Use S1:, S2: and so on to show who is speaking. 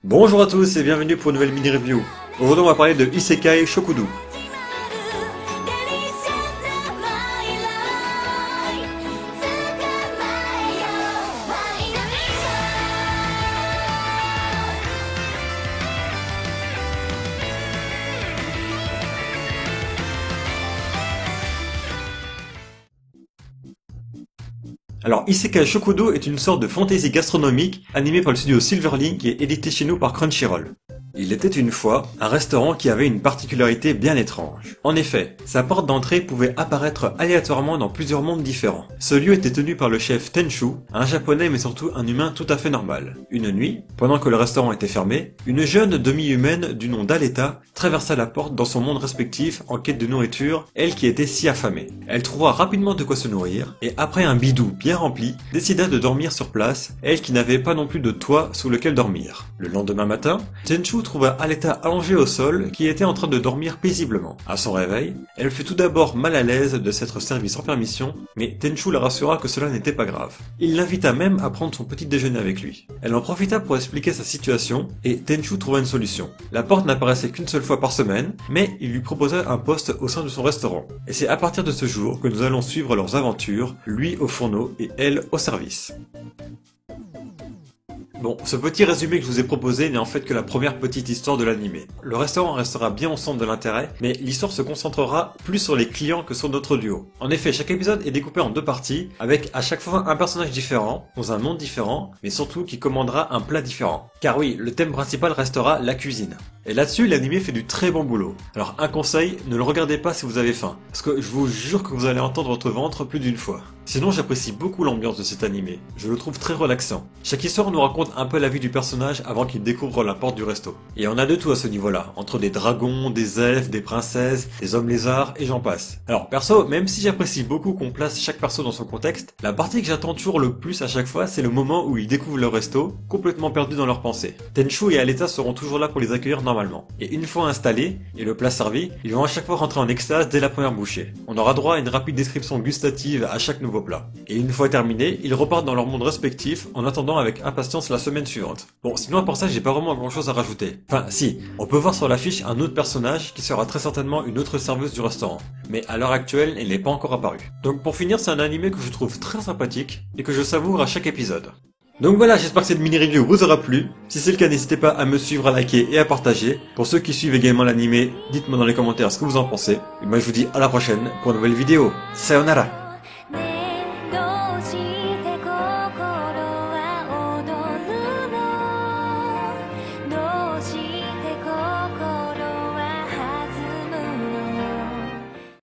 S1: Bonjour à tous et bienvenue pour une nouvelle mini-review. Aujourd'hui on va parler de Isekai Shokudo. Alors, Isekai Shokudo est une sorte de fantasy gastronomique animée par le studio Silverlink et édité chez nous par Crunchyroll. Il était une fois un restaurant qui avait une particularité bien étrange. En effet, sa porte d'entrée pouvait apparaître aléatoirement dans plusieurs mondes différents. Ce lieu était tenu par le chef Tenchu, un japonais mais surtout un humain tout à fait normal. Une nuit, pendant que le restaurant était fermé, une jeune demi-humaine du nom d'Aleta traversa la porte dans son monde respectif en quête de nourriture, elle qui était si affamée. Elle trouva rapidement de quoi se nourrir, et après un bidou bien rempli, décida de dormir sur place, elle qui n'avait pas non plus de toit sous lequel dormir. Le lendemain matin, Tenchu trouva Aleta allongée au sol qui était en train de dormir paisiblement. À son réveil, elle fut tout d'abord mal à l'aise de s'être servie sans permission, mais Tenchu la rassura que cela n'était pas grave. Il l'invita même à prendre son petit déjeuner avec lui. Elle en profita pour expliquer sa situation, et Tenchu trouva une solution. La porte n'apparaissait qu'une seule fois par semaine, mais il lui proposa un poste au sein de son restaurant. Et c'est à partir de ce jour que nous allons suivre leurs aventures, lui au fourneau et elle au service. Bon, ce petit résumé que je vous ai proposé n'est en fait que la première petite histoire de l'animé. Le restaurant restera bien au centre de l'intérêt, mais l'histoire se concentrera plus sur les clients que sur notre duo. En effet, chaque épisode est découpé en deux parties, avec à chaque fois un personnage différent, dans un monde différent, mais surtout qui commandera un plat différent. Car oui, le thème principal restera la cuisine. Et là-dessus, l'animé fait du très bon boulot. Alors un conseil, ne le regardez pas si vous avez faim, parce que je vous jure que vous allez entendre votre ventre plus d'une fois. Sinon, j'apprécie beaucoup l'ambiance de cet animé, je le trouve très relaxant. Chaque histoire nous raconte un peu la vie du personnage avant qu'il découvre la porte du resto. Et on a de tout à ce niveau-là, entre des dragons, des elfes, des princesses, des hommes lézards, et j'en passe. Alors perso, même si j'apprécie beaucoup qu'on place chaque perso dans son contexte, la partie que j'attends toujours le plus à chaque fois, c'est le moment où ils découvrent le resto, complètement perdus dans leurs pensées. Tenchu et Aleta seront toujours là pour les accueillir normalement. Et une fois installés, et le plat servi, ils vont à chaque fois rentrer en extase dès la première bouchée. On aura droit à une rapide description gustative à chaque nouveau plat. Et une fois terminé, ils repartent dans leur monde respectif en attendant avec impatience la semaine suivante. Bon, sinon à part ça, j'ai pas vraiment grand chose à rajouter. Enfin, si, on peut voir sur l'affiche un autre personnage qui sera très certainement une autre serveuse du restaurant. Mais à l'heure actuelle, elle n'est pas encore apparue. Donc pour finir, c'est un animé que je trouve très sympathique et que je savoure à chaque épisode. Donc voilà, j'espère que cette mini-review vous aura plu. Si c'est le cas, n'hésitez pas à me suivre, à liker et à partager. Pour ceux qui suivent également l'animé, dites-moi dans les commentaires ce que vous en pensez. Et moi je vous dis à la prochaine pour une nouvelle vidéo. Sayonara!